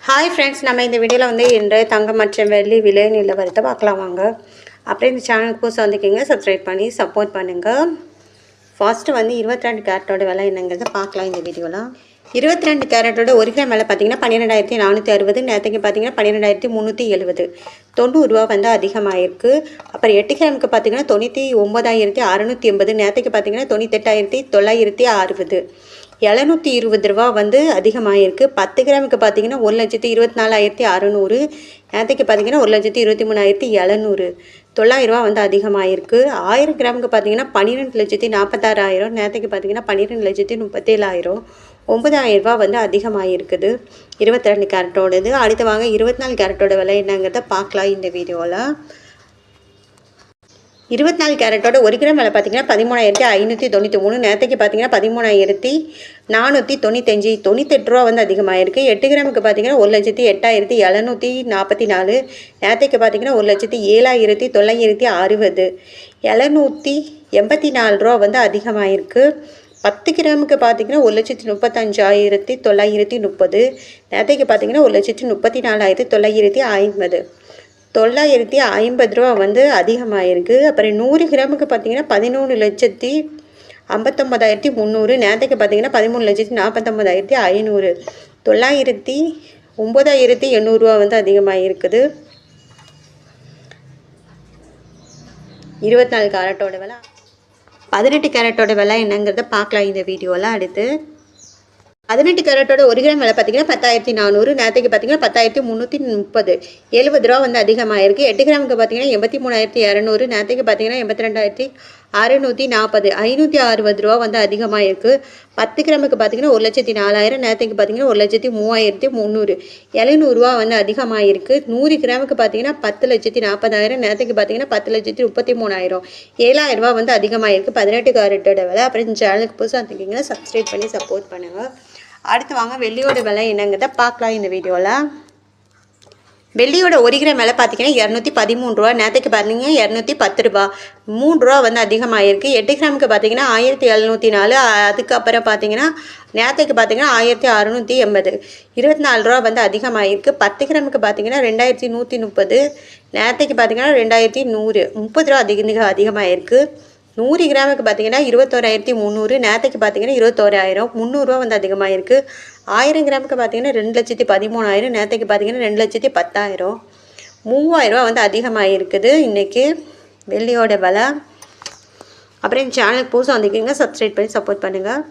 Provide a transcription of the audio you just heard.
Hi friends, நம்ம இந்த வீடியோவில் வந்து இன்றைய தங்கம் மற்றும் வெள்ளி விலை நிலவரத்தை பார்க்கலாம் வாங்க. அப்படியே இந்த சேனலுக்கு புதுசாக வந்துக்கிங்க, சப்ஸ்கிரைப் பண்ணி சப்போர்ட் பண்ணுங்கள். ஃபர்ஸ்ட்டு வந்து 22 கேரட்டோட விலை என்னங்கிறத பார்க்கலாம் இந்த வீடியோவில். 22 கேரட்டோட 1 கிராம் விலை பார்த்தீங்கன்னா 12,460. நேற்றுக்கு பார்த்தீங்கன்னா 12,370. 90 ரூபா வந்து அதிகமாகிருக்கு. அப்புறம் 8 கிராமுக்கு பார்த்தீங்கன்னா 99,680. நேற்றுக்கு பார்த்தீங்கன்னா 98,960. 720 ரூபா வந்து அதிகமாகிருக்கு. 10 கிராமுக்கு பார்த்தீங்கன்னா 1,24,600. நேற்றுக்கு பார்த்தீங்கன்னா 1,23,700. 900 ரூபா வந்து அதிகமாகிருக்கு. 1000 கிராமுக்கு பார்த்தீங்கன்னா 12,46,000. நேற்றுக்கு பார்த்தீங்கன்னா 12,37,000. 9,000 ரூபா வந்து அதிகமாகிருக்குது 22 கேரட்டோடது. அடுத்து வாங்க 24 கேரட்டோட விலை என்னங்கிறத பார்க்கலாம் இந்த வீடியோவில். 24 கேரட்டோட 1 கிராம் விலை பார்த்தீங்கன்னா 13,593. நேற்றுக்கு பார்த்தீங்கன்னா 13,495. 98 ரூபா வந்து அதிகமாகிருக்கு. 8 கிராமுக்கு பார்த்தீங்கன்னா 1,08,744. நேற்றுக்கு பார்த்தீங்கன்னா 1,07,960. 784 ரூபா வந்து அதிகமாகிருக்கு. 10 கிராமுக்கு பார்த்தீங்கன்னா 1,35,930. நேற்றுக்கு பார்த்தீங்கன்னா 1,34,950. 950 ரூபா வந்து அதிகமாகிருக்கு. அப்புறம் 100 கிராமுக்கு பார்த்தீங்கன்னா 13,59,300. நேற்றுக்கு பார்த்தீங்கன்னா 13,49,500. 9,800 ரூபா வந்து அதிகமாகிருக்குது 24 கேரட்டோட விலை. 18 கேரட்டோட விலை என்னங்கிறத பார்க்கலாம் இந்த வீடியோவில். அடுத்து 18 கேரட்டோட 1 கிராம் விலை பார்த்தீங்கன்னா 10,400. நேற்றுக்கு பார்த்தீங்கன்னா 10,330. 70 ரூபா வந்து அதிகமாகிருக்கு. 8 கிராமுக்கு பார்த்தீங்கன்னா 83,200. நேற்றுக்கு பார்த்தீங்கன்னா 82,640. 560 ரூபா வந்து அதிகமாகிருக்கு. 10 கிராமுக்கு பார்த்தீங்கன்னா 1,04,000. நேற்றுக்கு பார்த்தீங்கன்னா 1,03,300. 700 ரூபா வந்து அதிகமாகிருக்கு. 100 கிராமுக்கு பார்த்தீங்கன்னா 10,40,000. நேற்றுக்கு பார்த்தீங்கன்னா 10,33,000. 7,000 ரூபா வந்து அதிகமாகிருக்கு 18 கேரட்டோட விலை. அப்புறம் இந்த சேனலுக்கு புதுசாக இருந்தீங்கன்னா சப்ஸ்கிரைப் பண்ணி சப்போர்ட் பண்ணுங்கள். அடுத்து வாங்க வெள்ளியோட விலை என்னங்கிறத பார்க்கலாம் இந்த வீடியோவில். வெள்ளியோட 1 கிராம் விலை பார்த்தீங்கன்னா 213 ரூபா. நேற்றுக்கு பார்த்தீங்கன்னா 210 ரூபா. 3 ரூபா வந்து அதிகமாகிருக்கு. 8 கிராமுக்கு பார்த்தீங்கன்னா 1,704. அதுக்கப்புறம் பார்த்தீங்கன்னா நேற்றுக்கு பார்த்தீங்கன்னா 1,680. 24 ரூபா வந்து அதிகமாகிருக்கு. 10 கிராமுக்கு பார்த்தீங்கன்னா 2,130. நேற்றுக்கு பார்த்தீங்கன்னா 2,100. 30 ரூபா அதிகமாகிருக்கு. 100 கிராமுக்கு பார்த்தீங்கன்னா 21,300. நேற்றுக்கு பார்த்தீங்கன்னா 21,000. 300 ரூபா வந்து அதிகமாகிருக்கு. 1000 கிராமுக்கு பார்த்தீங்கன்னா 2,13,000. நேற்றுக்கு பார்த்தீங்கன்னா 2,10,000. 3,000 ரூபா வந்து அதிகமாகிருக்குது இன்றைக்கி வெள்ளியோட விலை. அப்புறம் இந்த சேனலுக்கு புதுசாக வந்திருக்கீங்க, சப்ஸ்கிரைப் பண்ணி சப்போர்ட் பண்ணுங்கள்.